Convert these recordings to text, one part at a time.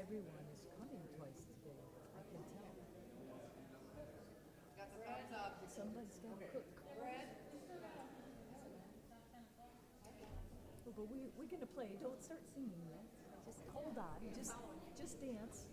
everyone is coming twice today. I can tell. Got the thumbs up. Somebody's got to cook. Oh, but we're going to play. Don't start singing yet. Just hold on. Just dance.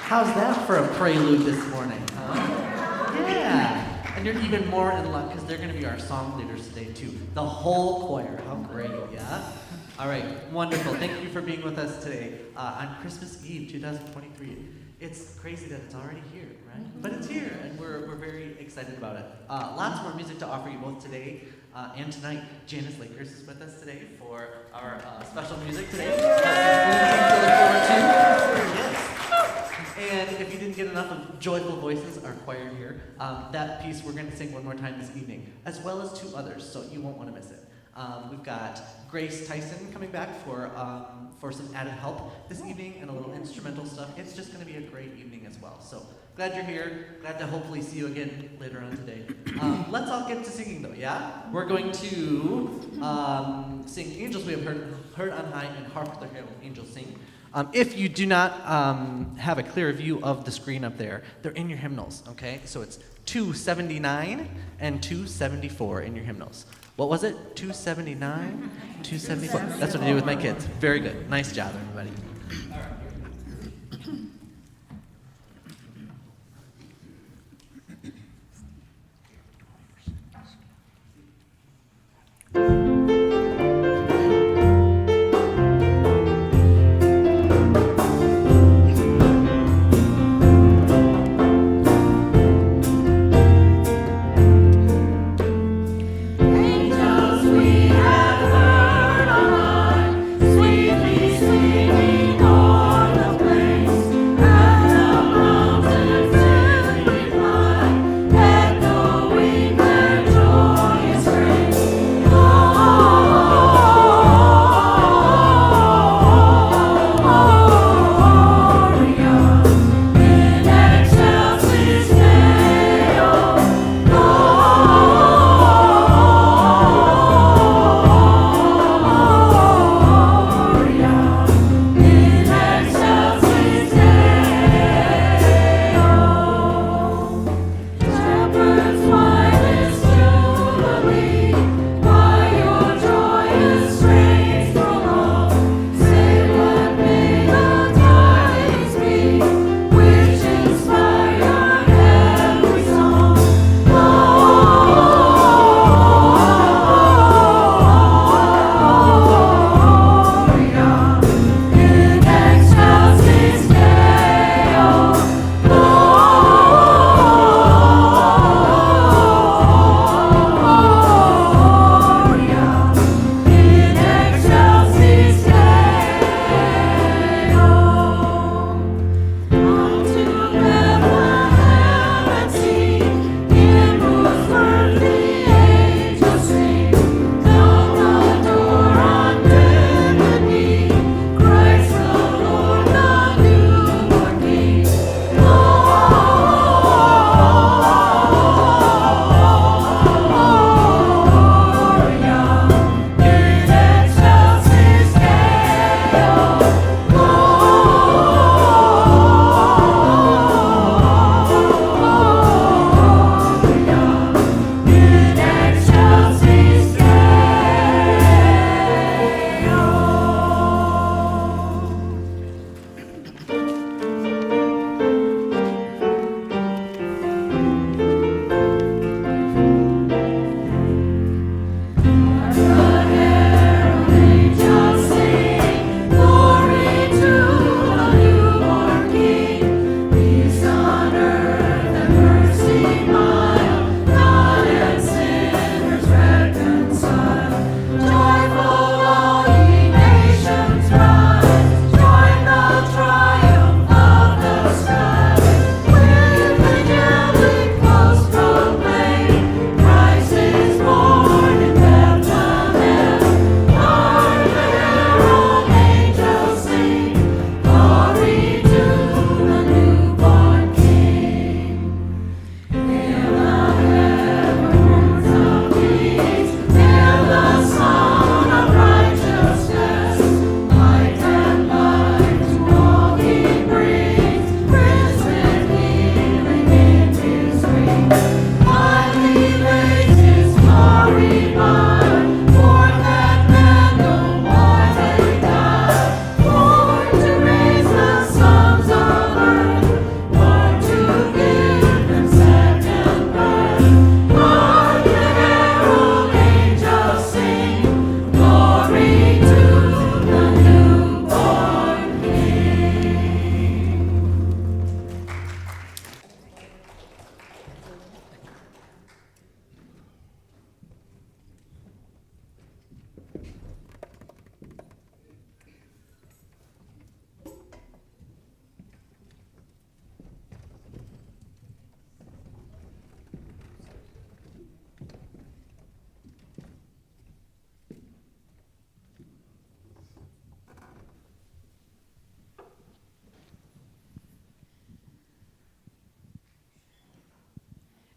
How's that for a prelude this morning? Yeah. And you're even more in luck because they're going to be our song leaders today, too. The whole choir. How great, yeah? All right, wonderful. Thank you for being with us today on Christmas Eve, 2023. It's crazy that it's already here, right? But it's here, and we're very excited about it. Lots more music to offer you both today and tonight. Janice Lakers is with us today for our special music today. To look forward to. Yes. And if you didn't get enough of joyful voices, our choir here, that piece we're going to sing one more time this evening, as well as two others, so you won't want to miss it. We've got Grace Tyson coming back for some added help this evening and a little instrumental stuff. It's just going to be a great evening as well. So glad you're here. Glad to hopefully see you again later on today. Let's all get to singing though, yeah? We're going to sing Angels We Have Heard on High and Hark the Herald Angels Sing. If you do not have a clear view of the screen up there, they're in your hymnals, okay? So it's 279 and 274 in your hymnals. What was it? 279? 274? That's what I do with my kids. Very good. Nice job, everybody. All right.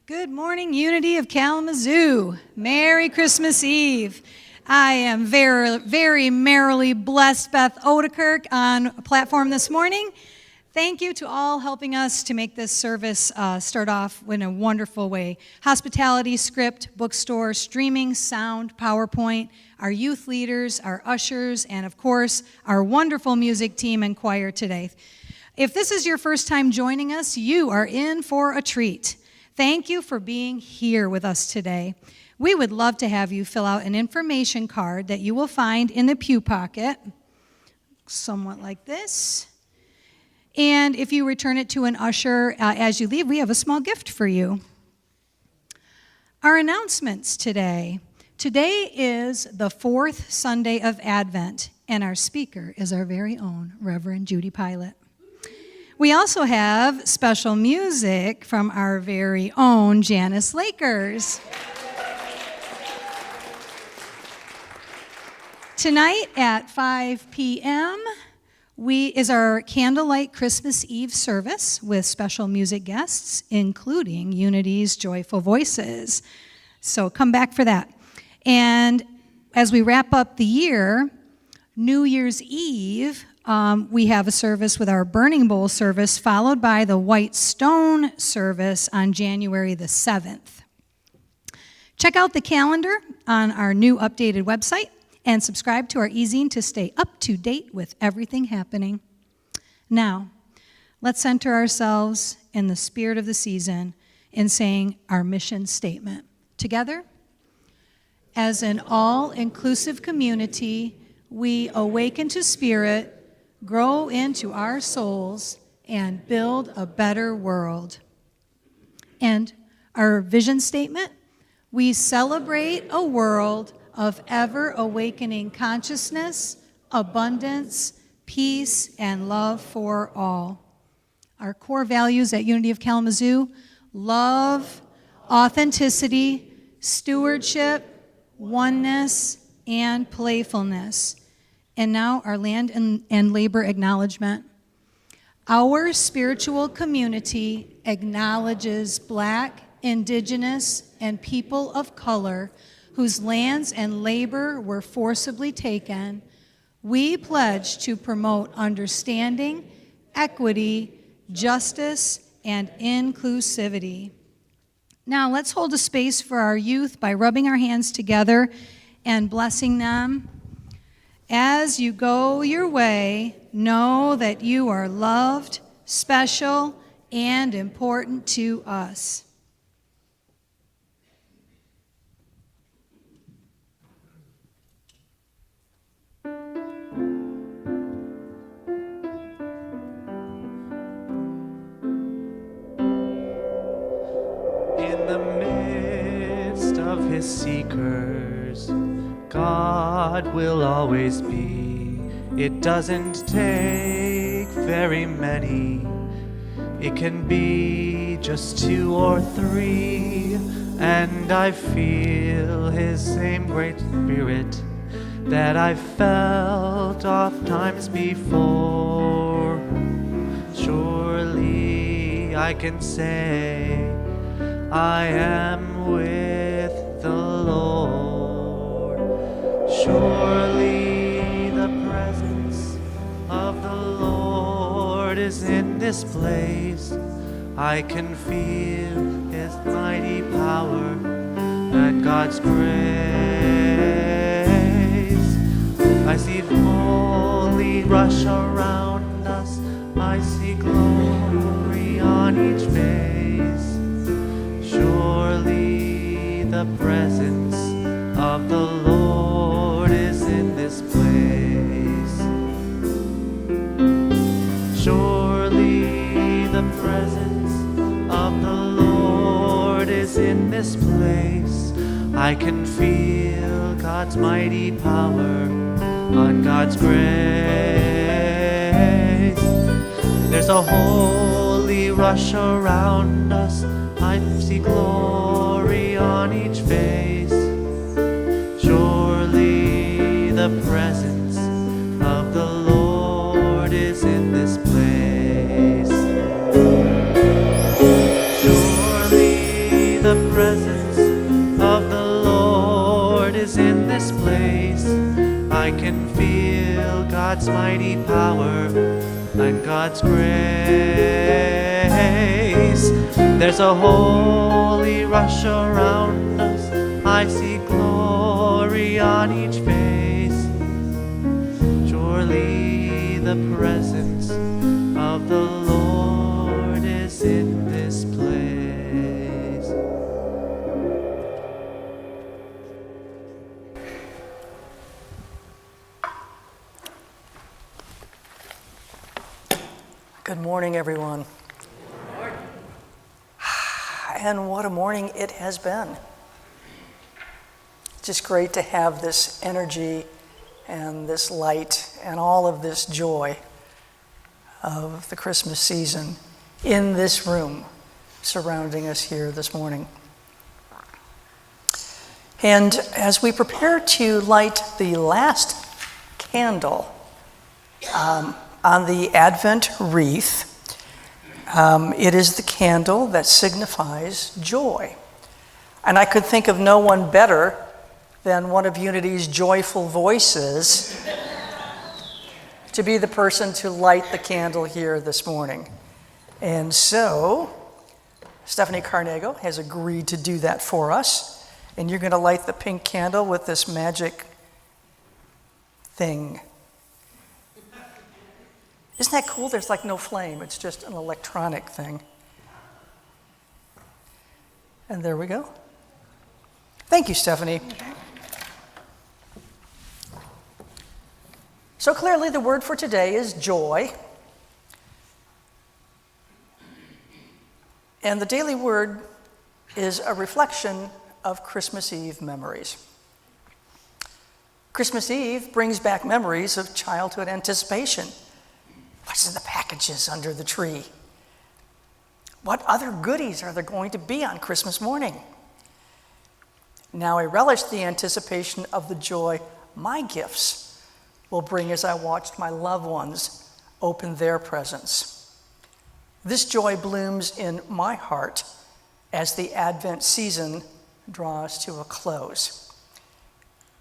Good morning, Unity of Kalamazoo. Merry Christmas Eve. I am very, very merrily blessed Beth Odekirk on a platform this morning. Thank you to all helping us to make this service start off in a wonderful way. Hospitality, script, bookstore, streaming, sound, PowerPoint, our youth leaders, our ushers, and of course, our wonderful music team and choir today. If this is your first time joining us, you are in for a treat. Thank you for being here with us today. We would love to have you fill out an information card that you will find in the pew pocket, somewhat like this. And if you return it to an usher as you leave, we have a small gift for you. Our announcements today. Today is the fourth Sunday of Advent, and our speaker is our very own Reverend Judy Pilot. We also have special music from our very own Janice Lakers. Tonight at 5 p.m. is our candlelight Christmas Eve service with special music guests, including Unity's Joyful Voices. So come back for that. And as we wrap up the year, New Year's Eve, we have a service with our Burning Bowl service, followed by the White Stone service on January the 7th. Check out the calendar on our new updated website and subscribe to our e-zine to stay up to date with everything happening. Now, let's center ourselves in the spirit of the season in saying our mission statement. Together, as an all-inclusive community, we awaken to spirit, grow into our souls, and build a better world. And our vision statement, we celebrate a world of ever-awakening consciousness, abundance, peace, and love for all. Our core values at Unity of Kalamazoo: love, authenticity, stewardship, oneness, and playfulness. And now our land and labor acknowledgement. Our spiritual community acknowledges Black, Indigenous, and people of color whose lands and labor were forcibly taken. We pledge to promote understanding, equity, justice, and inclusivity. Now let's hold a space for our youth by rubbing our hands together and blessing them. As you go your way, know that you are loved, special, and important to us. In the midst of his seekers, God will always be. It doesn't take very many. It can be just 2 or 3. And I feel his same great spirit that I felt oft times before. Surely I can say I am with the Lord. Surely the presence of the Lord is in this place. I can feel his mighty power and God's grace. I see holy rush around us. I see glory on each face. Surely the presence of the Lord is in this place. Surely the presence of the Lord is in this place. I can feel God's mighty power on God's grace. There's a holy rush around us. I see glory on each face. Surely the presence of the Lord is in this place. Surely is in this place. I can feel God's mighty power and God's grace. There's a holy rush around us. I see glory on each face. Surely the presence of the Lord is in this place. Good morning, everyone. And what a morning it has been. Just great to have this energy and this light and all of this joy of the Christmas season in this room surrounding us here this morning. And as we prepare to light the last candle on the Advent wreath, it is the candle that signifies joy. And I could think of no one better than one of Unity's joyful voices to be the person to light the candle here this morning. And so, Stephanie Carnego has agreed to do that for us. And you're going to light the pink candle with this magic thing. Isn't that cool? There's like no flame. It's just an electronic thing. And there we go. Thank you, Stephanie. So clearly the word for today is joy. And the daily word is a reflection of Christmas Eve memories. Christmas Eve brings back memories of childhood anticipation. What's in the packages under the tree? What other goodies are there going to be on Christmas morning? Now I relish the anticipation of the joy my gifts will bring as I watched my loved ones open their presents. This joy blooms in my heart as the Advent season draws to a close,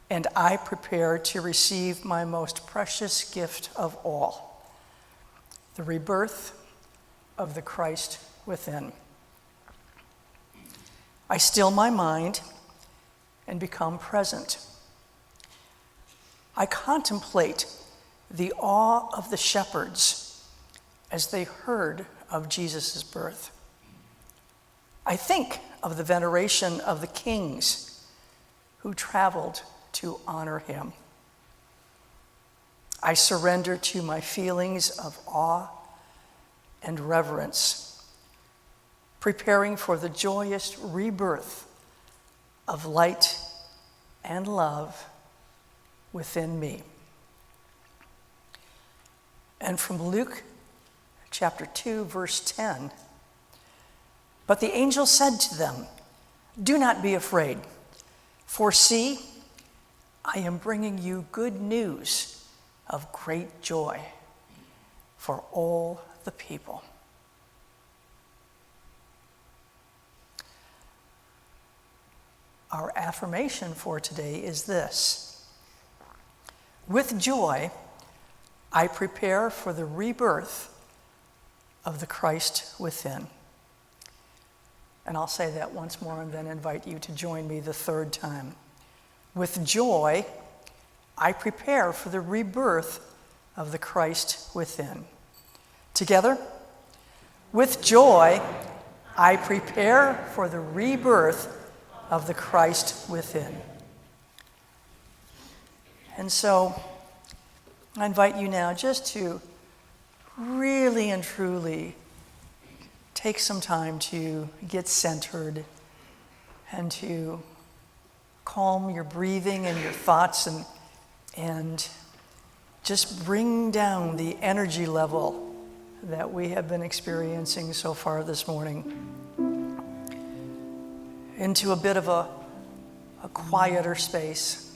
and I prepare to receive my most precious gift of all, the rebirth of the Christ within. I still my mind and become present. I contemplate the awe of the shepherds as they heard of Jesus' birth. I think of the veneration of the kings who traveled to honor him. I surrender to my feelings of awe and reverence, preparing for the joyous rebirth of light and love within me. And from Luke chapter 2, verse 10, but the angel said to them, "Do not be afraid, for see, I am bringing you good news of great joy for all the people." Our affirmation for today is this: with joy, I prepare for the rebirth of the Christ within. And I'll say that once more and then invite you to join me the third time. With joy, I prepare for the rebirth of the Christ within. Together, with joy, I prepare for the rebirth of the Christ within. And so, I invite you now just to really and truly take some time to get centered and to calm your breathing and your thoughts and just bring down the energy level that we have been experiencing so far this morning into a bit of a quieter space.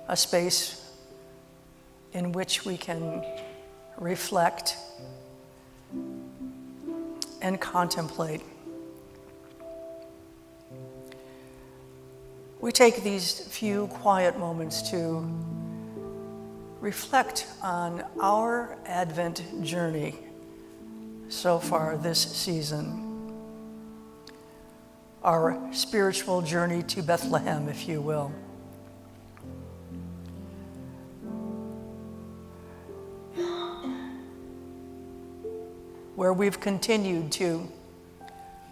A space in which we can reflect and contemplate. we take these few quiet moments to reflect on our Advent journey so far this season, our spiritual journey to Bethlehem, if you will. Where we've continued to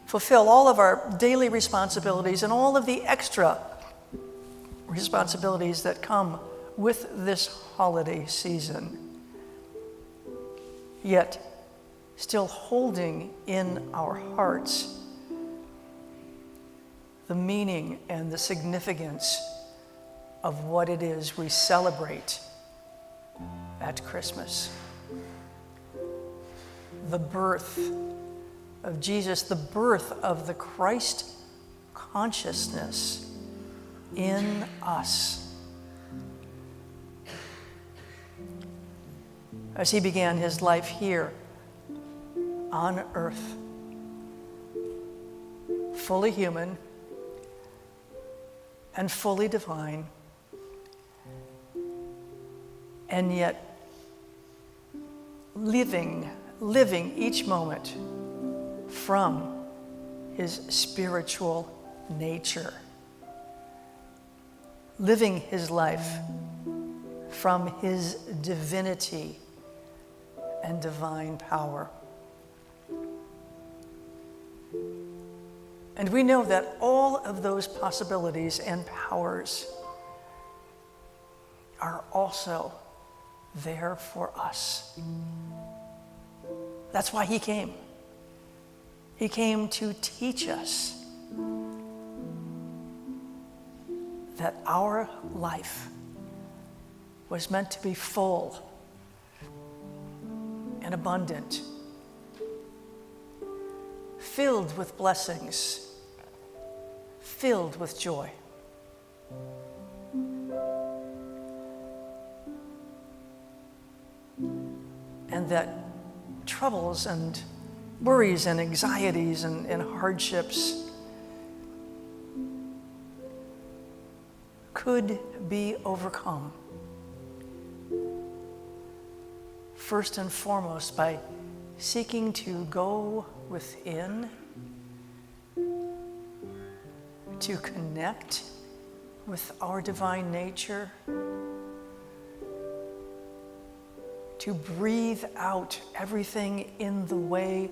fulfill all of our daily responsibilities and all of the extra responsibilities that come with this holiday season, yet still holding in our hearts the meaning and the significance of what it is we celebrate at Christmas. The birth of Jesus, the birth of the Christ consciousness in us. As he began his life here on earth, fully human and fully divine, and yet living each moment from his spiritual nature, living his life from his divinity and divine power. And we know that all of those possibilities and powers are also there for us. That's why he came. He came to teach us that our life was meant to be full and abundant, filled with blessings, filled with joy. And that troubles and worries and anxieties and hardships could be overcome, first and foremost by seeking to go within, to connect with our divine nature, to breathe out everything in the way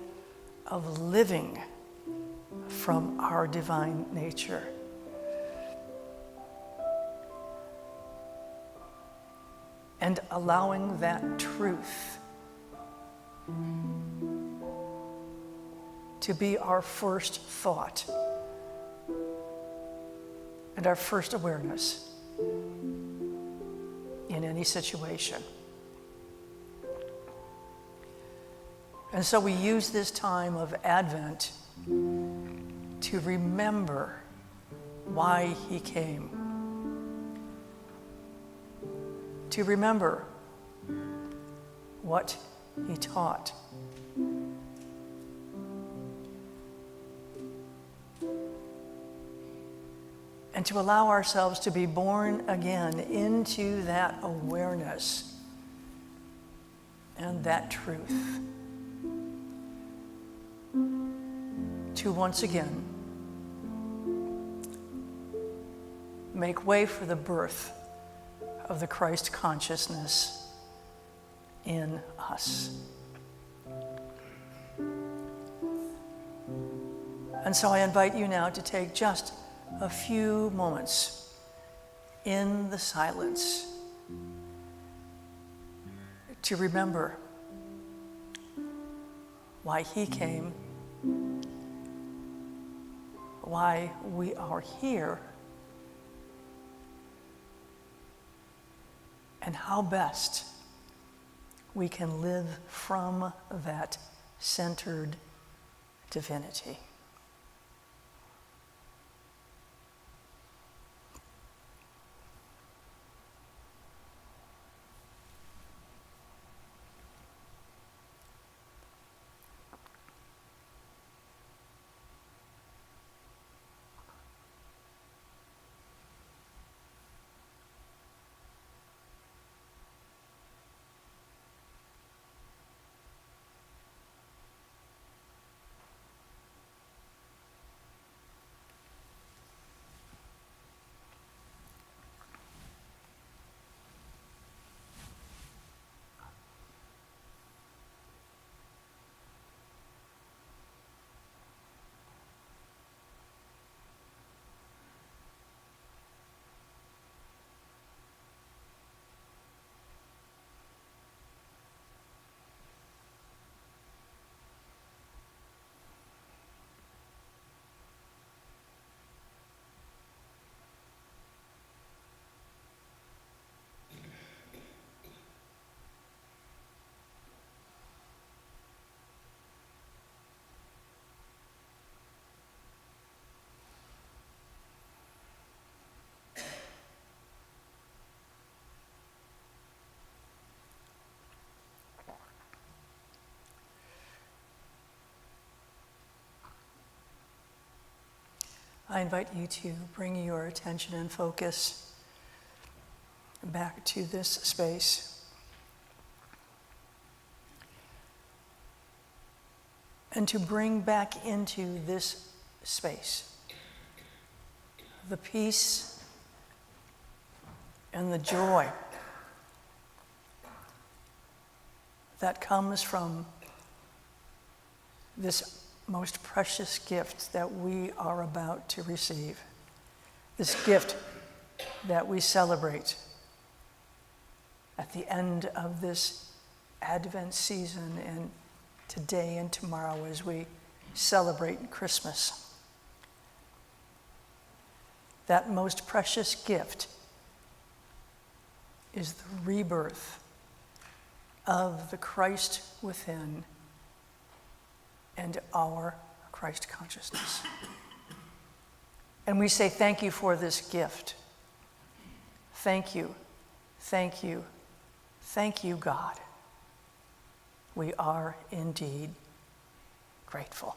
of living from our divine nature. And allowing that truth to be our first thought and our first awareness in any situation. And so we use this time of Advent to remember why he came, to remember what he taught, and to allow ourselves to be born again into that awareness and that truth, to once again make way for the birth of the Christ consciousness in us. And so I invite you now to take just a few moments in the silence to remember why he came, why we are here, and how best we can live from that centered divinity. I invite you to bring your attention and focus back to this space. And to bring back into this space the peace and the joy that comes from this most precious gift that we are about to receive, this gift that we celebrate at the end of this Advent season and today and tomorrow as we celebrate Christmas. That most precious gift is the rebirth of the Christ within and our Christ consciousness. And we say thank you for this gift. Thank you, thank you, thank you, God. We are indeed grateful.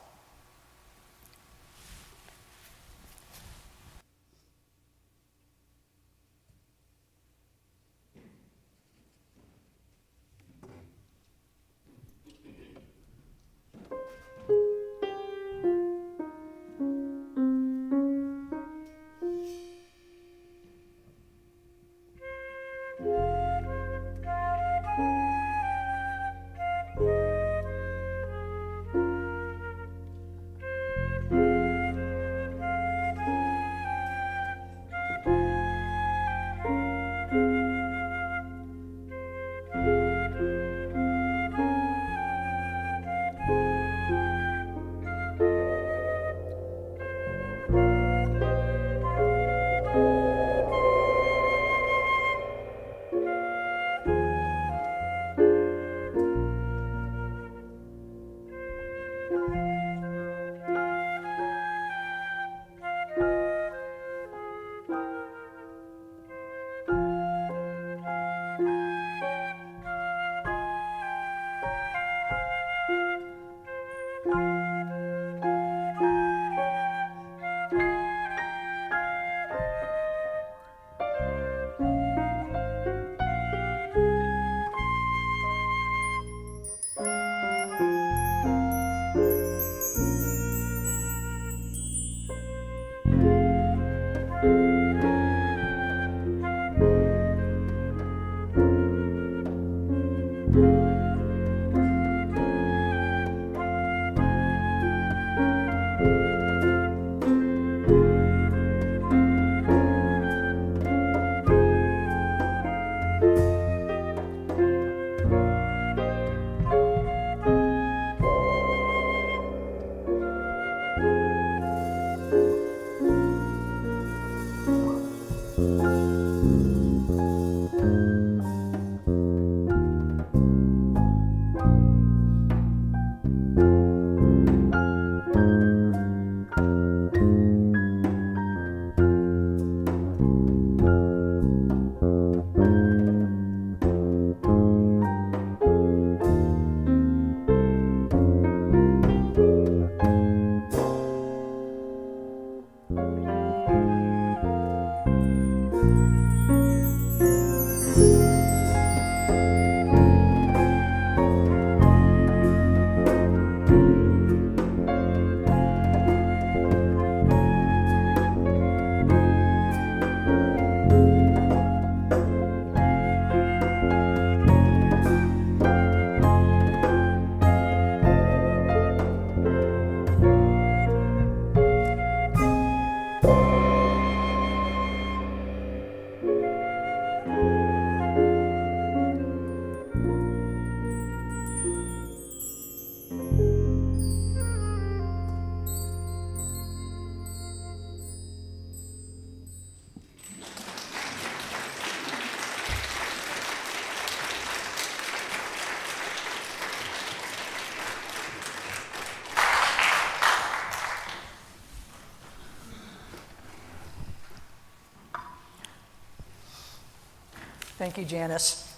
Thank you, Janice.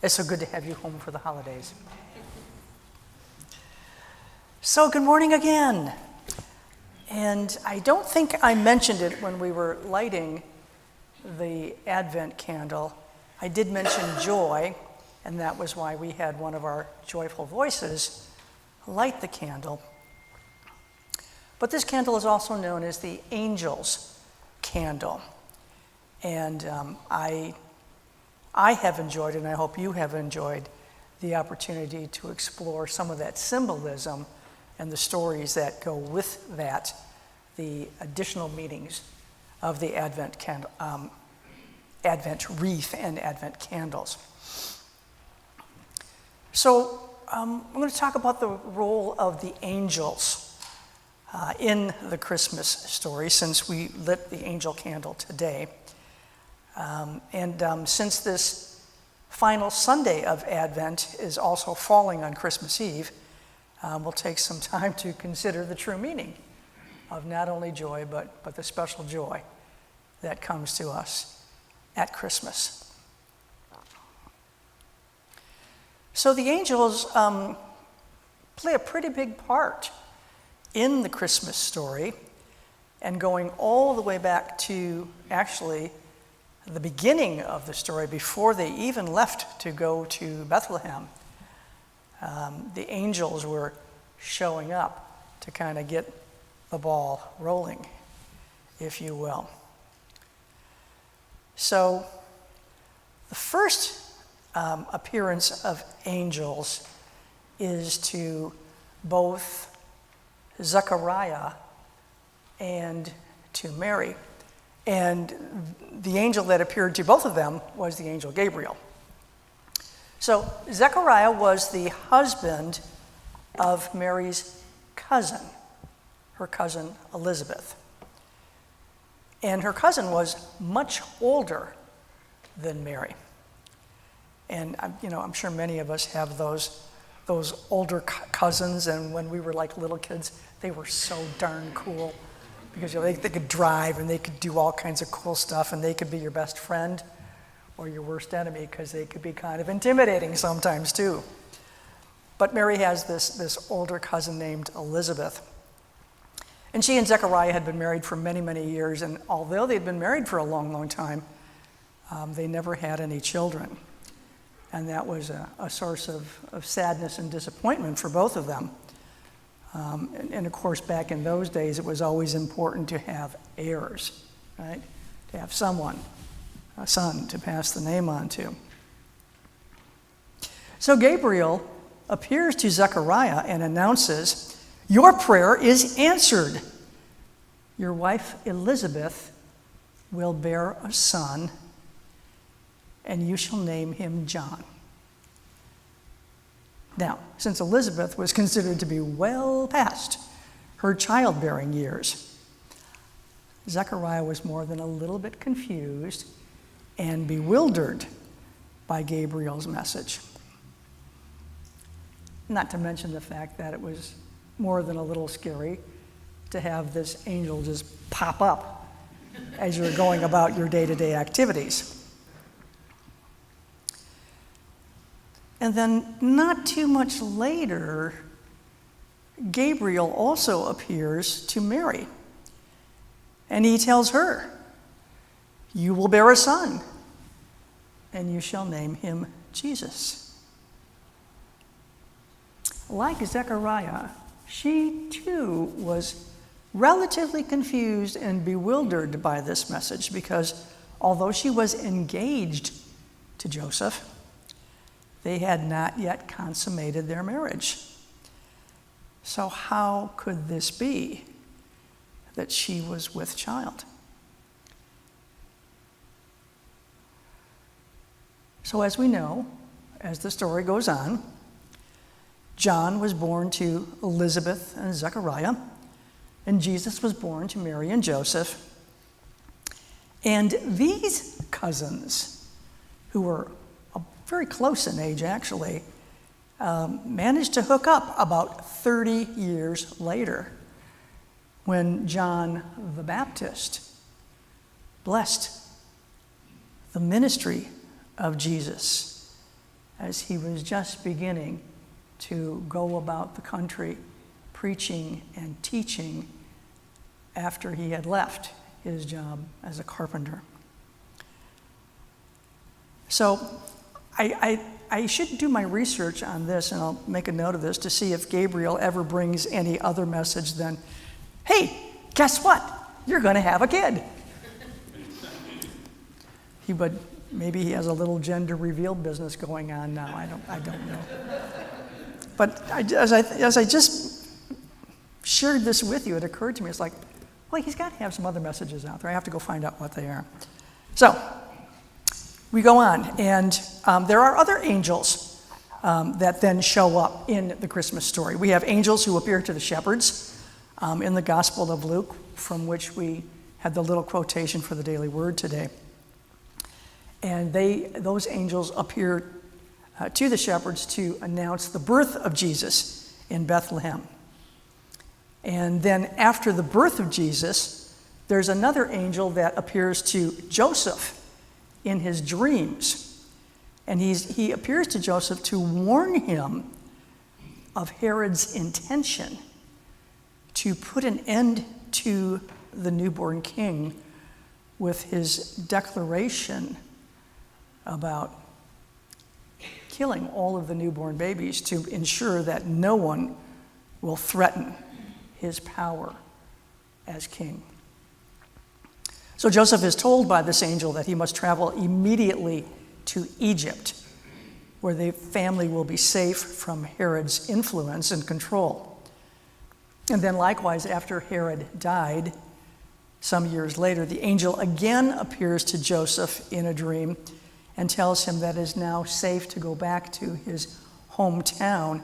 It's so good to have you home for the holidays. So good morning again. And I don't think I mentioned it when we were lighting the Advent candle. I did mention joy, and that was why we had one of our joyful voices light the candle. But this candle is also known as the angel's candle. And I have enjoyed, and I hope you have enjoyed, the opportunity to explore some of that symbolism and the stories that go with that, the additional meanings of the Advent candle, Advent wreath and Advent candles. So I'm going to talk about the role of the angels in the Christmas story, since we lit the angel candle today. Since this final Sunday of Advent is also falling on Christmas Eve, we'll take some time to consider the true meaning of not only joy, but the special joy that comes to us at Christmas. So the angels play a pretty big part in the Christmas story, and going all the way back to actually the beginning of the story, before they even left to go to Bethlehem. The angels were showing up to kind of get the ball rolling, if you will. So the first appearance of angels is to both Zechariah and to Mary. And the angel that appeared to both of them was the angel Gabriel. So Zechariah was the husband of Mary's cousin, her cousin Elizabeth. And her cousin was much older than Mary. And I'm sure many of us have those older cousins, and when we were like little kids, they were so darn cool, because they could drive and they could do all kinds of cool stuff, and they could be your best friend or your worst enemy, because they could be kind of intimidating sometimes too. But Mary has this older cousin named Elizabeth. And she and Zechariah had been married for many, many years, and although they'd been married for a long, long time, they never had any children. And that was a source of sadness and disappointment for both of them. And of course, back in those days, it was always important to have heirs, right? To have someone, a son, to pass the name on to. So Gabriel appears to Zechariah and announces, "Your prayer is answered. Your wife Elizabeth will bear a son, and you shall name him John." Now, since Elizabeth was considered to be well past her childbearing years, Zechariah was more than a little bit confused and bewildered by Gabriel's message. Not to mention the fact that it was more than a little scary to have this angel just pop up as you're going about your day-to-day activities. And then not too much later, Gabriel also appears to Mary. And he tells her, "You will bear a son, and you shall name him Jesus." Like Zechariah, she too was relatively confused and bewildered by this message, because although she was engaged to Joseph, they had not yet consummated their marriage. So how could this be that she was with child? So as we know, as the story goes on, John was born to Elizabeth and Zechariah, and Jesus was born to Mary and Joseph. And these cousins, who were very close in age actually, managed to hook up about 30 years later, when John the Baptist blessed the ministry of Jesus as he was just beginning to go about the country preaching and teaching after he had left his job as a carpenter. So I should do my research on this, and I'll make a note of this to see if Gabriel ever brings any other message than, hey, guess what? You're going to have a kid. Maybe he has a little gender reveal business going on now. I don't know. But as I just shared this with you, it occurred to me, it's like, well, he's got to have some other messages out there. I have to go find out what they are. So we go on, and there are other angels that then show up in the Christmas story. We have angels who appear to the shepherds in the Gospel of Luke, from which we had the little quotation for the daily word today. And those angels appear to the shepherds to announce the birth of Jesus in Bethlehem. And then after the birth of Jesus, there's another angel that appears to Joseph in his dreams. And he appears to Joseph to warn him of Herod's intention to put an end to the newborn king with his declaration about killing all of the newborn babies to ensure that no one will threaten his power as king. So Joseph is told by this angel that he must travel immediately to Egypt, where the family will be safe from Herod's influence and control. And then likewise, after Herod died, some years later, the angel again appears to Joseph in a dream and tells him that it is now safe to go back to his hometown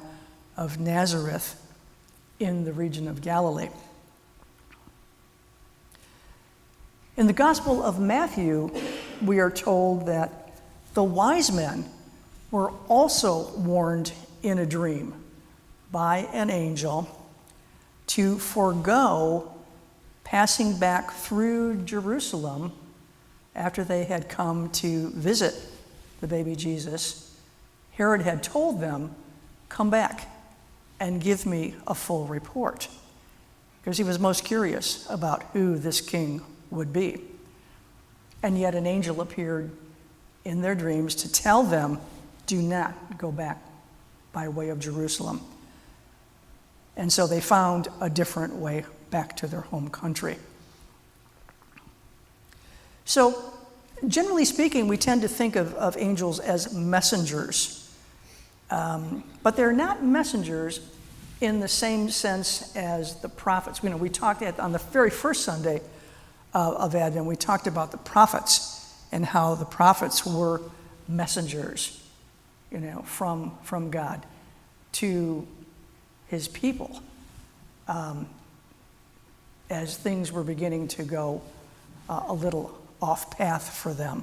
of Nazareth in the region of Galilee. In the Gospel of Matthew, we are told that the wise men were also warned in a dream by an angel to forego passing back through Jerusalem after they had come to visit the baby Jesus. Herod had told them, come back and give me a full report, because he was most curious about who this king would be. And yet an angel appeared in their dreams to tell them, do not go back by way of Jerusalem. And so they found a different way back to their home country. So, generally speaking, we tend to think of angels as messengers. But they're not messengers in the same sense as the prophets. We talked on the very first Sunday of Advent, we talked about the prophets and how the prophets were messengers, from God to his people as things were beginning to go a little off path for them.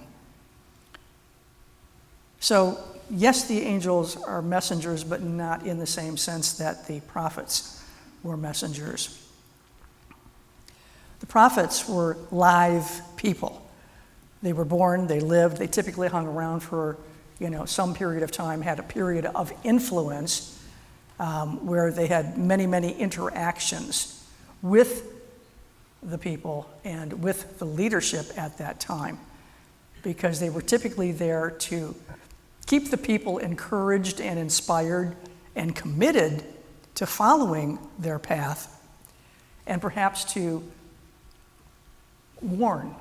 So, yes, the angels are messengers, but not in the same sense that the prophets were messengers. The prophets were live people. They were born, they lived, they typically hung around for some period of time, had a period of influence where they had many, many interactions with the people and with the leadership at that time, because they were typically there to keep the people encouraged and inspired and committed to following their path, and perhaps to warn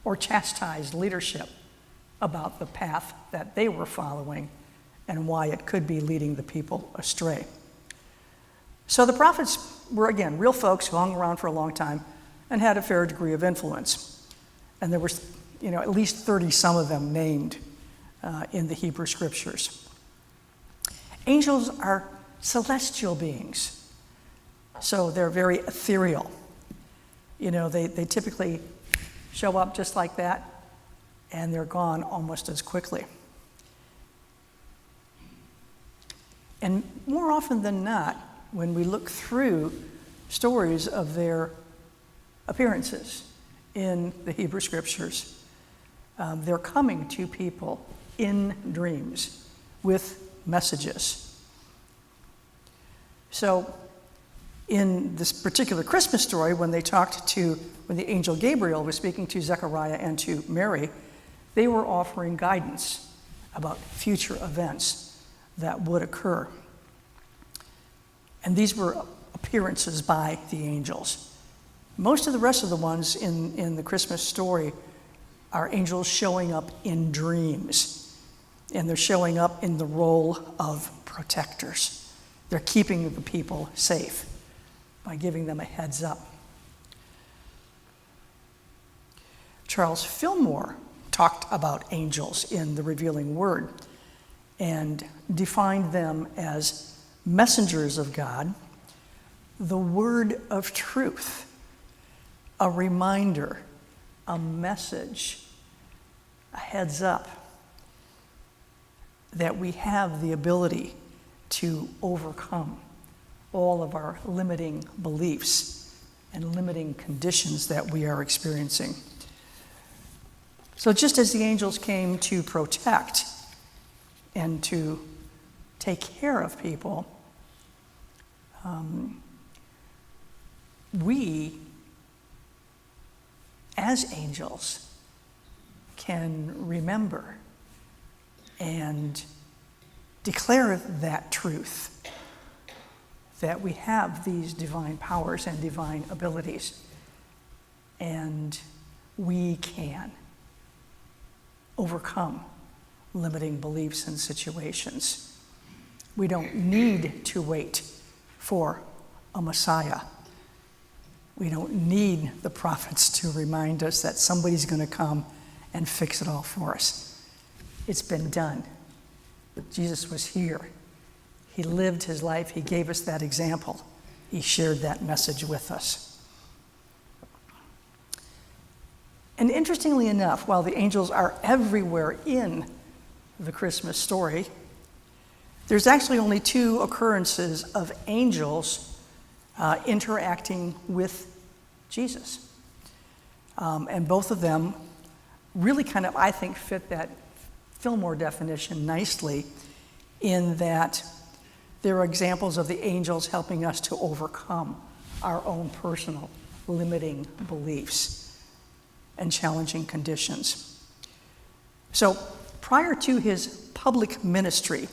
or chastise leadership about the path that they were following and why it could be leading the people astray. So the prophets were, again, real folks who hung around for a long time and had a fair degree of influence. And there were, at least 30 some of them named in the Hebrew Scriptures. Angels are celestial beings, so they're very ethereal. They typically show up just like that, and they're gone almost as quickly. And more often than not, when we look through stories of their appearances in the Hebrew Scriptures, they're coming to people in dreams with messages. So In this particular Christmas story, when the angel Gabriel was speaking to Zechariah and to Mary, they were offering guidance about future events that would occur. And these were appearances by the angels. Most of the rest of the ones in the Christmas story are angels showing up in dreams, and they're showing up in the role of protectors. They're keeping the people safe by giving them a heads up. Charles Fillmore talked about angels in The Revealing Word and defined them as messengers of God, the word of truth, a reminder, a message, a heads up that we have the ability to overcome all of our limiting beliefs and limiting conditions that we are experiencing. So just as the angels came to protect and to take care of people, we, as angels, can remember and declare that truth, that we have these divine powers and divine abilities, and we can overcome limiting beliefs and situations. We don't need to wait for a Messiah. We don't need the prophets to remind us that somebody's going to come and fix it all for us. It's been done. Jesus was here. He lived his life. He gave us that example. He shared that message with us. And interestingly enough, while the angels are everywhere in the Christmas story, there's actually only 2 occurrences of angels interacting with Jesus. And both of them really kind of, I think, fit that Fillmore definition nicely, in that they're examples of the angels helping us to overcome our own personal limiting beliefs and challenging conditions. So prior to his public ministry,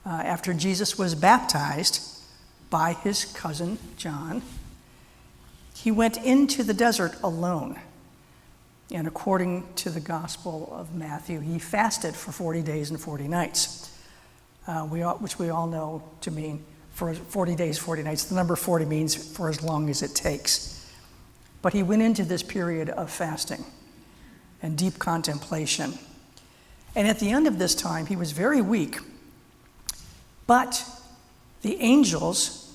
after Jesus was baptized by his cousin John, he went into the desert alone. And according to the Gospel of Matthew, he fasted for 40 days and 40 nights, which we all know to mean for 40 days, 40 nights. The number 40 means for as long as it takes. But he went into this period of fasting and deep contemplation. And at the end of this time, he was very weak. But the angels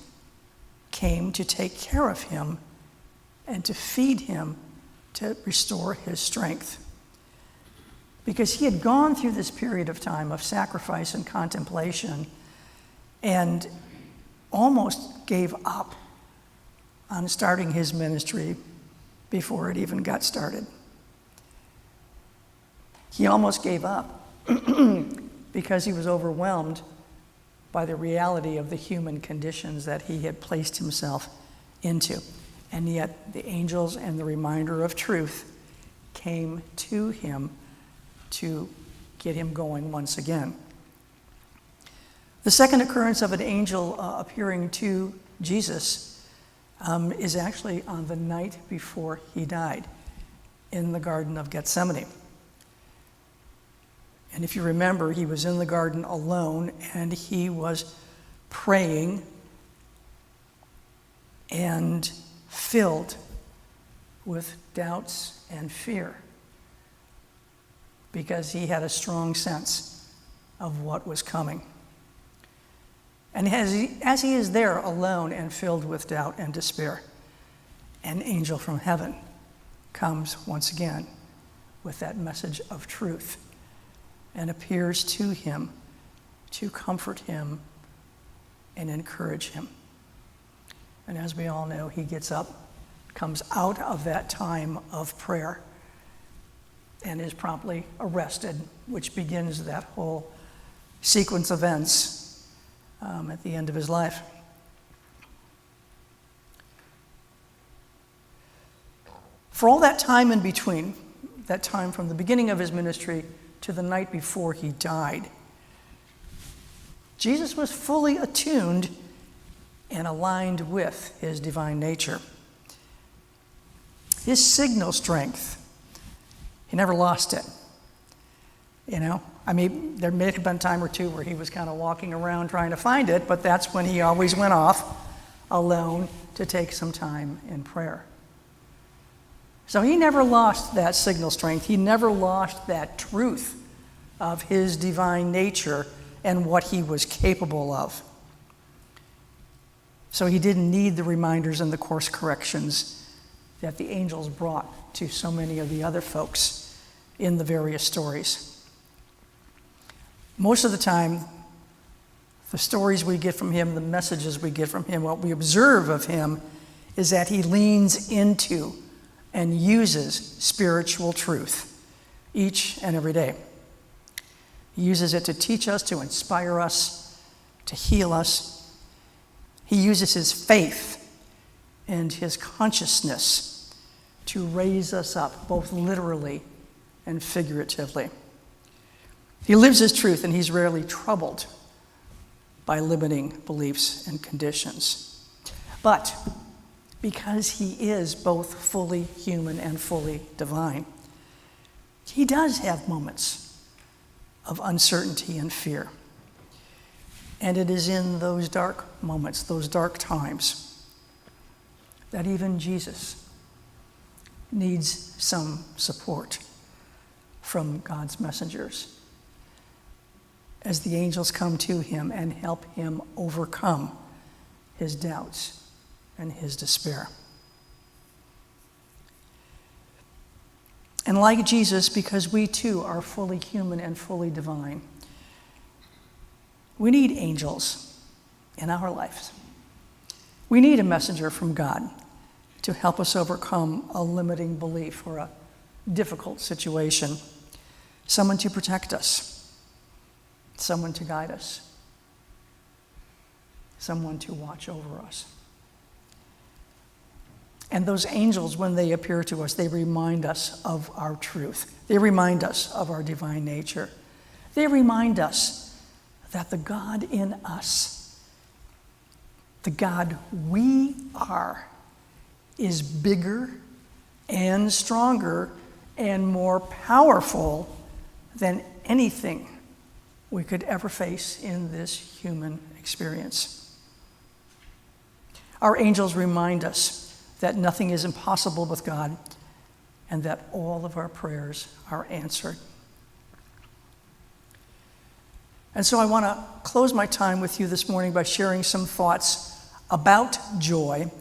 came to take care of him and to feed him, to restore his strength. Because he had gone through this period of time of sacrifice and contemplation and almost gave up on starting his ministry before it even got started. He almost gave up because he was overwhelmed by the reality of the human conditions that he had placed himself into. And yet the angels and the reminder of truth came to him to get him going once again. The second occurrence of an angel appearing to Jesus is actually on the night before he died in the Garden of Gethsemane. And if you remember, he was in the garden alone, and he was praying and filled with doubts and fear because he had a strong sense of what was coming. And as he is there alone and filled with doubt and despair, an angel from heaven comes once again with that message of truth and appears to him to comfort him and encourage him. And as we all know, he gets up, comes out of that time of prayer, and is promptly arrested, which begins that whole sequence of events at the end of his life. For all that time in between, that time from the beginning of his ministry to the night before he died, Jesus was fully attuned and aligned with his divine nature. His signal strength, he never lost it. There may have been a time or two where he was kind of walking around trying to find it, but that's when he always went off alone to take some time in prayer. So he never lost that signal strength. He never lost that truth of his divine nature and what he was capable of. So he didn't need the reminders and the course corrections that the angels brought to so many of the other folks in the various stories. Most of the time, the stories we get from him, the messages we get from him, what we observe of him is that he leans into and uses spiritual truth each and every day. He uses it to teach us, to inspire us, to heal us. He uses his faith and his consciousness to raise us up, both literally and figuratively. He lives his truth, and he's rarely troubled by limiting beliefs and conditions. But because he is both fully human and fully divine, he does have moments of uncertainty and fear. And it is in those dark moments, those dark times, that even Jesus needs some support from God's messengers, as the angels come to him and help him overcome his doubts and his despair. And like Jesus, because we too are fully human and fully divine, we need angels in our lives. We need a messenger from God to help us overcome a limiting belief or a difficult situation, someone to protect us, someone to guide us, someone to watch over us. And those angels, when they appear to us, they remind us of our truth. They remind us of our divine nature. They remind us that the God in us, the God we are, is bigger and stronger and more powerful than anything we could ever face in this human experience. Our angels remind us that nothing is impossible with God and that all of our prayers are answered. And so I want to close my time with you this morning by sharing some thoughts about joy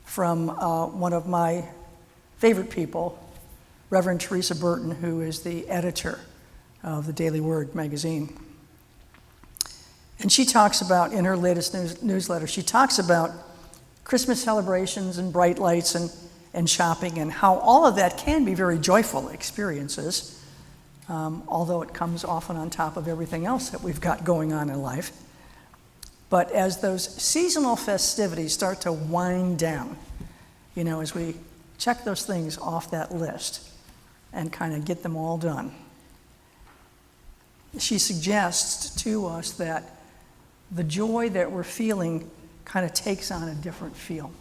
from one of my favorite people, Reverend Teresa Burton, who is the editor of the Daily Word magazine. And she talks about, in her latest newsletter, she talks about Christmas celebrations and bright lights and shopping, and how all of that can be very joyful experiences, although it comes often on top of everything else that we've got going on in life. But as those seasonal festivities start to wind down, as we check those things off that list and kind of get them all done, she suggests to us that the joy that we're feeling kind of takes on a different feel.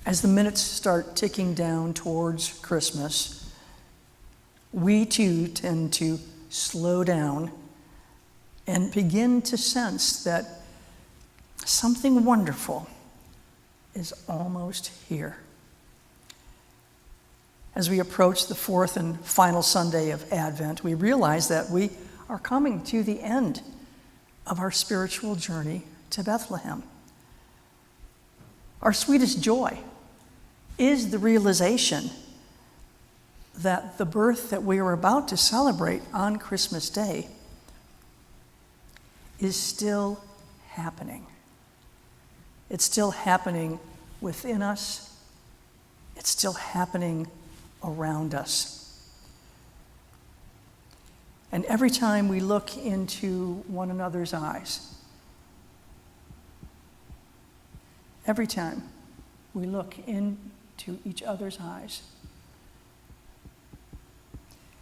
As the minutes start ticking down towards Christmas, we too tend to slow down and begin to sense that something wonderful is almost here. As we approach the fourth and final Sunday of Advent, we realize that we are coming to the end of our spiritual journey to Bethlehem. Our sweetest joy is the realization that the birth that we are about to celebrate on Christmas Day is still happening. It's still happening within us. It's still happening around us. And every time we look into one another's eyes, every time we look into each other's eyes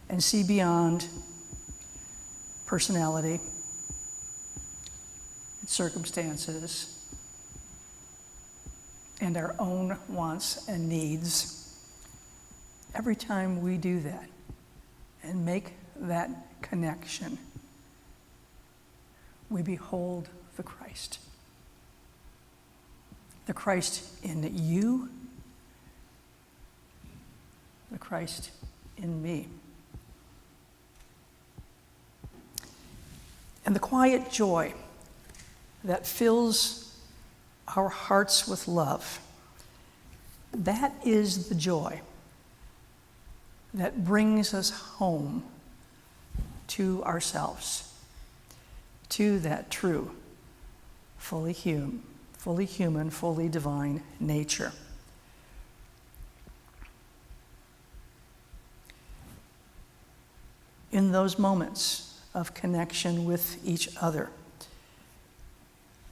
and see beyond personality, circumstances, and our own wants and needs. Every time we do that and make that connection, we behold the Christ. The Christ in you, the Christ in me. And the quiet joy that fills our hearts with love, that is the joy that brings us home to ourselves, to that true, fully human, fully divine nature. In those moments of connection with each other,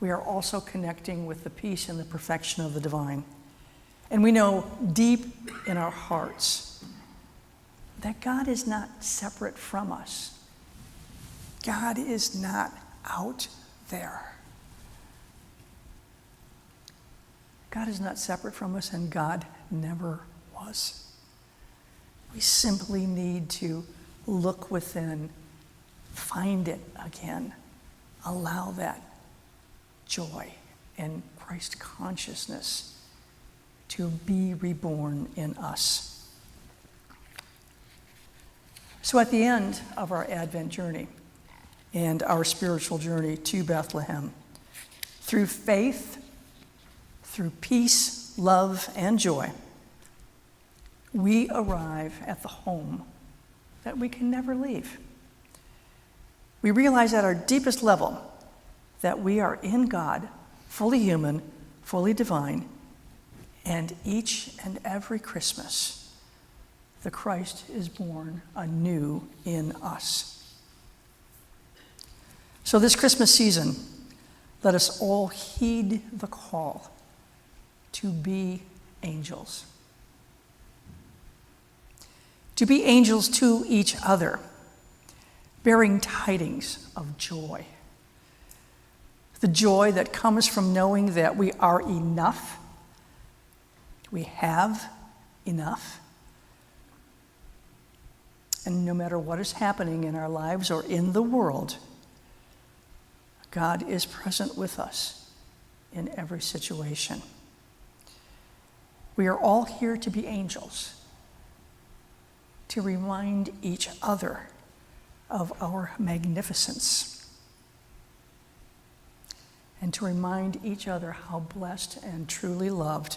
we are also connecting with the peace and the perfection of the divine. And we know deep in our hearts that God is not separate from us. God is not out there. God is not separate from us, and God never was. We simply need to look within, find it again, allow that joy and Christ consciousness to be reborn in us. So at the end of our Advent journey and our spiritual journey to Bethlehem, through faith, through peace, love, and joy, we arrive at the home that we can never leave. We realize at our deepest level that we are in God, fully human, fully divine, and each and every Christmas, the Christ is born anew in us. So this Christmas season, let us all heed the call to be angels. To be angels to each other, bearing tidings of joy. The joy that comes from knowing that we are enough, we have enough, and no matter what is happening in our lives or in the world, God is present with us in every situation. We are all here to be angels, to remind each other of our magnificence, and to remind each other how blessed and truly loved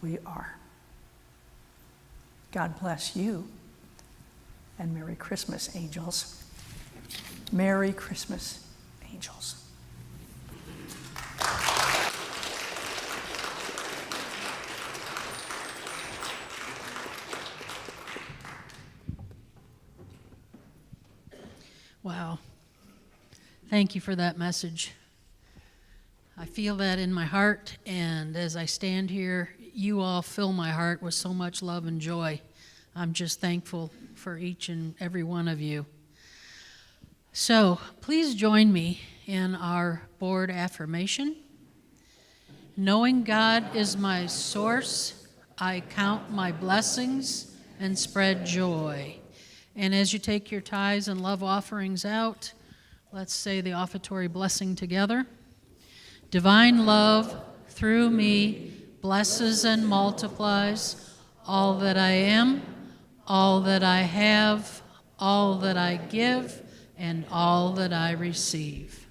we are. God bless you, and Merry Christmas, angels. Merry Christmas, angels. Wow. Thank you for that message. I feel that in my heart, and as I stand here, you all fill my heart with so much love and joy. I'm just thankful for each and every one of you. So please join me in our board affirmation. Knowing God is my source, I count my blessings and spread joy. And as you take your tithes and love offerings out, let's say the offertory blessing together. Divine love through me blesses and multiplies all that I am, all that I have, all that I give, and all that I receive.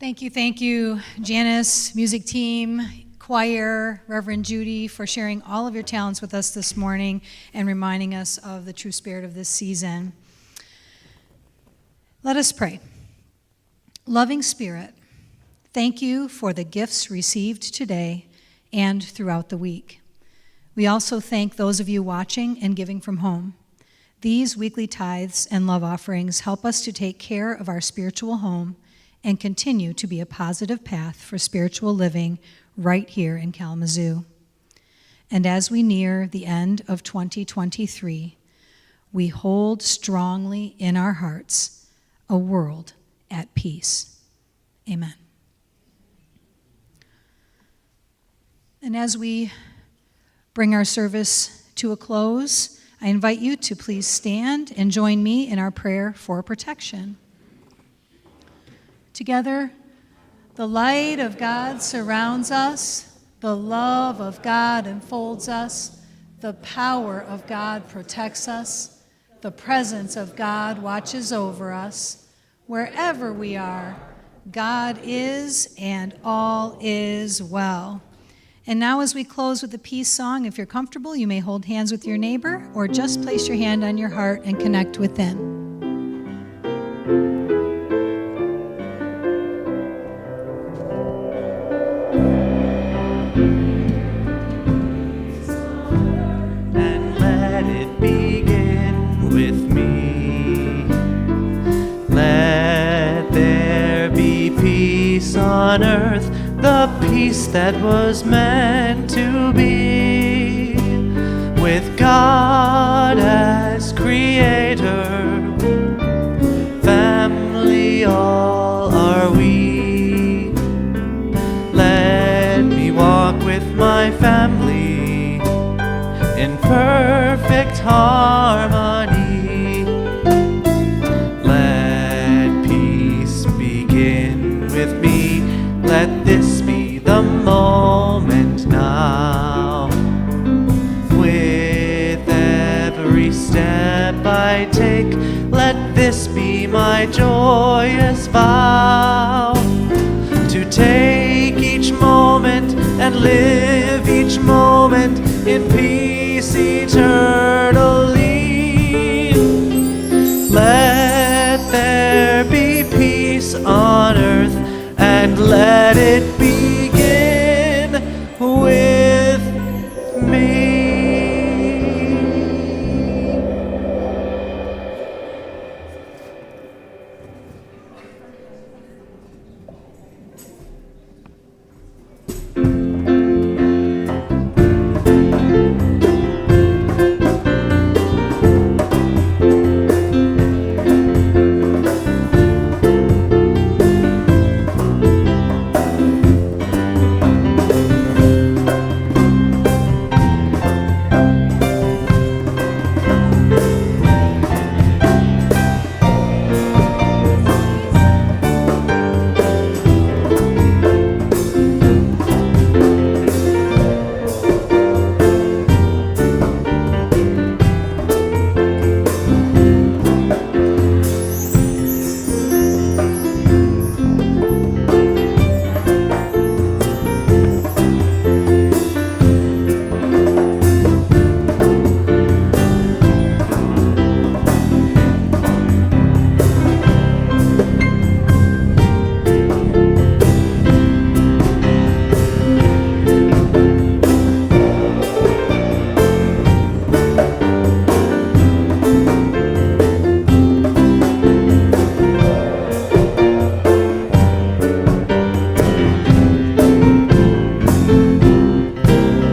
Thank you, Janice, music team, choir, Reverend Judy, for sharing all of your talents with us this morning and reminding us of the true spirit of this season. Let us pray. Loving Spirit, thank you for the gifts received today and throughout the week. We also thank those of you watching and giving from home. These weekly tithes and love offerings help us to take care of our spiritual home and continue to be a positive path for spiritual living right here in Kalamazoo. And as we near the end of 2023, we hold strongly in our hearts a world at peace. Amen. And as we bring our service to a close, I invite you to please stand and join me in our prayer for protection. Together, the light of God surrounds us, the love of God enfolds us, the power of God protects us, the presence of God watches over us. Wherever we are, God is, and all is well. And now as we close with the peace song, if you're comfortable, you may hold hands with your neighbor or just place your hand on your heart and connect within. And let it begin with me. Let there be peace on earth, the peace that was meant to be, with God as creator, family all are we. Let me walk with my family in perfect harmony. Let peace begin with me. Let this be the moment now. With every step I take, let this be my joyous vow. To take each moment and live each moment in peace eternally. Let there be peace on earth, and let it begin with me.